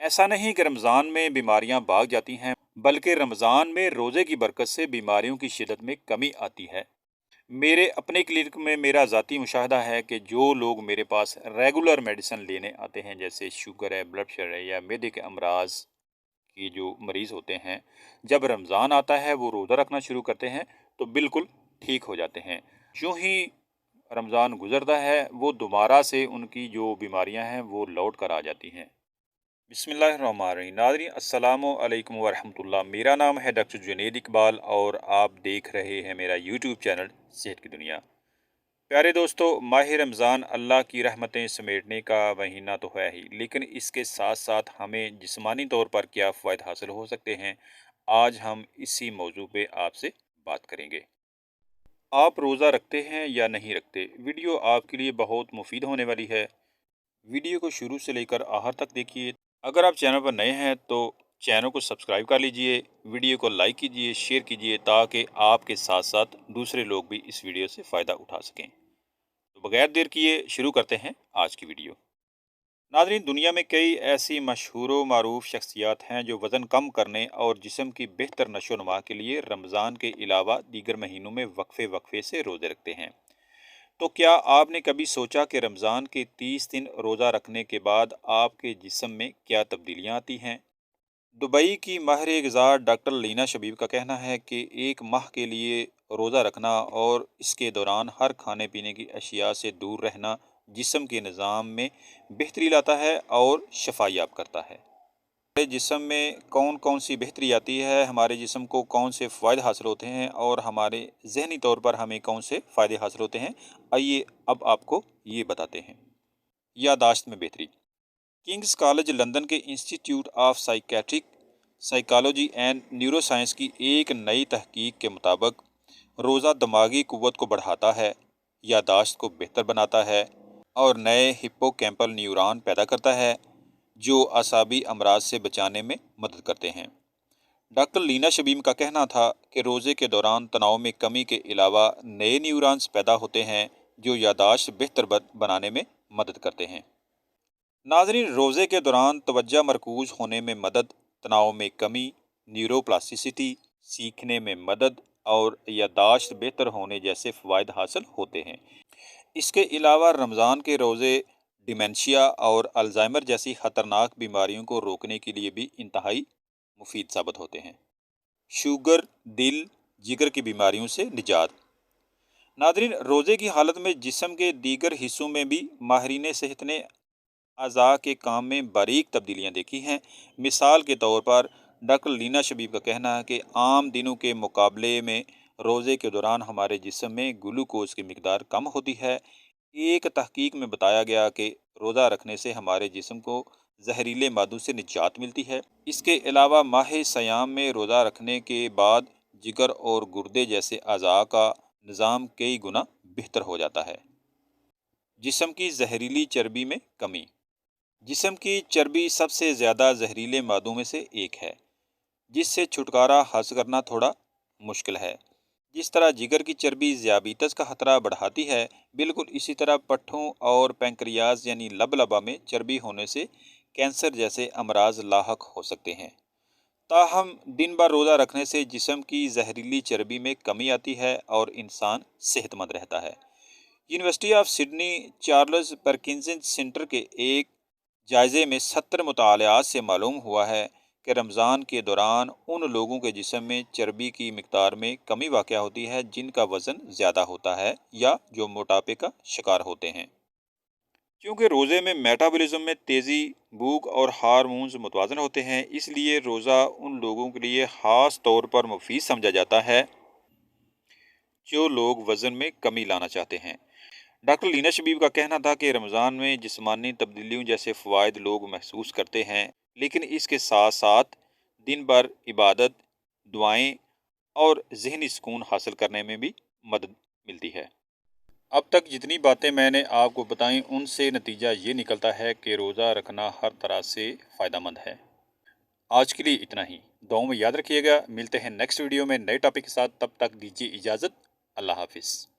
ایسا نہیں کہ رمضان میں بیماریاں بھاگ جاتی ہیں، بلکہ رمضان میں روزے کی برکت سے بیماریوں کی شدت میں کمی آتی ہے۔ میرے اپنے کلینک میں میرا ذاتی مشاہدہ ہے کہ جو لوگ میرے پاس ریگولر میڈیسن لینے آتے ہیں، جیسے شوگر ہے، بلڈ پریشر ہے یا معدے کے امراض کی جو مریض ہوتے ہیں، جب رمضان آتا ہے وہ روزہ رکھنا شروع کرتے ہیں تو بالکل ٹھیک ہو جاتے ہیں۔ یوں ہی رمضان گزرتا ہے وہ دوبارہ سے ان کی جو بیماریاں ہیں وہ لوٹ کر آ جاتی ہیں۔ بسم اللہ الرحمن الرحیم۔ ناظرین السلام علیکم ورحمۃ اللہ۔ میرا نام ہے ڈاکٹر جنید اقبال اور آپ دیکھ رہے ہیں میرا یوٹیوب چینل صحت کی دنیا۔ پیارے دوستو، ماہ رمضان اللہ کی رحمتیں سمیٹنے کا مہینہ تو ہے ہی، لیکن اس کے ساتھ ساتھ ہمیں جسمانی طور پر کیا فوائد حاصل ہو سکتے ہیں، آج ہم اسی موضوع پہ آپ سے بات کریں گے۔ آپ روزہ رکھتے ہیں یا نہیں رکھتے؟ ویڈیو آپ کے لیے بہت مفید ہونے والی ہے۔ ویڈیو کو شروع سے لے کر آخر تک دیکھیے۔ اگر آپ چینل پر نئے ہیں تو چینل کو سبسکرائب کر لیجئے، ویڈیو کو لائک کیجئے، شیئر کیجئے تاکہ آپ کے ساتھ ساتھ دوسرے لوگ بھی اس ویڈیو سے فائدہ اٹھا سکیں۔ تو بغیر دیر کیے شروع کرتے ہیں آج کی ویڈیو۔ ناظرین، دنیا میں کئی ایسی مشہور و معروف شخصیات ہیں جو وزن کم کرنے اور جسم کی بہتر نشو و نما کے لیے رمضان کے علاوہ دیگر مہینوں میں وقفے سے روزے رکھتے ہیں۔ تو کیا آپ نے کبھی سوچا کہ رمضان کے 30 دن روزہ رکھنے کے بعد آپ کے جسم میں کیا تبدیلیاں آتی ہیں؟ دبئی کی ماہر غذا ڈاکٹر لینا شبیب کا کہنا ہے کہ ایک ماہ کے لیے روزہ رکھنا اور اس کے دوران ہر کھانے پینے کی اشیاء سے دور رہنا جسم کے نظام میں بہتری لاتا ہے اور شفا یاب کرتا ہے۔ ہمارے جسم میں کون کون سی بہتری آتی ہے، ہمارے جسم کو کون سے فائدے حاصل ہوتے ہیں اور ہمارے ذہنی طور پر ہمیں کون سے فائدے حاصل ہوتے ہیں، آئیے اب آپ کو یہ بتاتے ہیں۔ یادداشت میں بہتری۔ کنگز کالج لندن کے institute of psychology and neuro science کی ایک نئی تحقیق کے مطابق روزہ دماغی قوت کو بڑھاتا ہے، یادداشت کو بہتر بناتا ہے اور نئے ہپو کیمپل نیورون پیدا کرتا ہے جو اعصابی امراض سے بچانے میں مدد کرتے ہیں۔ ڈاکٹر لینا شبیم کا کہنا تھا کہ روزے کے دوران تناؤ میں کمی کے علاوہ نئے نیورونز پیدا ہوتے ہیں جو یادداشت بہتر بنانے میں مدد کرتے ہیں۔ ناظرین، روزے کے دوران توجہ مرکوز ہونے میں مدد، تناؤ میں کمی، نیورو پلاسٹیسٹی، سیکھنے میں مدد اور یادداشت بہتر ہونے جیسے فوائد حاصل ہوتے ہیں۔ اس کے علاوہ رمضان کے روزے ڈیمنشیا اور الزائمر جیسی خطرناک بیماریوں کو روکنے کے لیے بھی انتہائی مفید ثابت ہوتے ہیں۔ شوگر، دل، جگر کی بیماریوں سے نجات۔ ناظرین، روزے کی حالت میں جسم کے دیگر حصوں میں بھی ماہرین صحت نے اعضاء کے کام میں باریک تبدیلیاں دیکھی ہیں۔ مثال کے طور پر ڈاکٹر لینا شبیب کا کہنا ہے کہ عام دنوں کے مقابلے میں روزے کے دوران ہمارے جسم میں گلوکوز کی مقدار کم ہوتی ہے۔ ایک تحقیق میں بتایا گیا کہ روزہ رکھنے سے ہمارے جسم کو زہریلے مادوں سے نجات ملتی ہے۔ اس کے علاوہ ماہ سیام میں روزہ رکھنے کے بعد جگر اور گردے جیسے اعضاء کا نظام کئی گنا بہتر ہو جاتا ہے۔ جسم کی زہریلی چربی میں کمی۔ جسم کی چربی سب سے زیادہ زہریلے مادوں میں سے ایک ہے جس سے چھٹکارا حاصل کرنا تھوڑا مشکل ہے۔ جس طرح جگر کی چربی ذیابیطس کا خطرہ بڑھاتی ہے، بالکل اسی طرح پٹھوں اور پینکریاز یعنی لب لبا میں چربی ہونے سے کینسر جیسے امراض لاحق ہو سکتے ہیں۔ تاہم دن بھر روزہ رکھنے سے جسم کی زہریلی چربی میں کمی آتی ہے اور انسان صحت مند رہتا ہے۔ University of Sydney Charles Perkinson centre کے ایک جائزے میں 70 مطالعات سے معلوم ہوا ہے کہ رمضان کے دوران ان لوگوں کے جسم میں چربی کی مقدار میں کمی واقع ہوتی ہے جن کا وزن زیادہ ہوتا ہے یا جو موٹاپے کا شکار ہوتے ہیں۔ کیونکہ روزے میں میٹابولزم میں تیزی، بھوک اور ہارمونز متوازن ہوتے ہیں، اس لیے روزہ ان لوگوں کے لیے خاص طور پر مفید سمجھا جاتا ہے جو لوگ وزن میں کمی لانا چاہتے ہیں۔ ڈاکٹر لینا شبیب کا کہنا تھا کہ رمضان میں جسمانی تبدیلیوں جیسے فوائد لوگ محسوس کرتے ہیں، لیکن اس کے ساتھ ساتھ دن بھر عبادت، دعائیں اور ذہنی سکون حاصل کرنے میں بھی مدد ملتی ہے۔ اب تک جتنی باتیں میں نے آپ کو بتائیں ان سے نتیجہ یہ نکلتا ہے کہ روزہ رکھنا ہر طرح سے فائدہ مند ہے۔ آج کے لیے اتنا ہی، دعاؤں میں یاد رکھیے گا۔ ملتے ہیں نیکسٹ ویڈیو میں نئے ٹاپک کے ساتھ، تب تک دیجیے اجازت۔ اللہ حافظ۔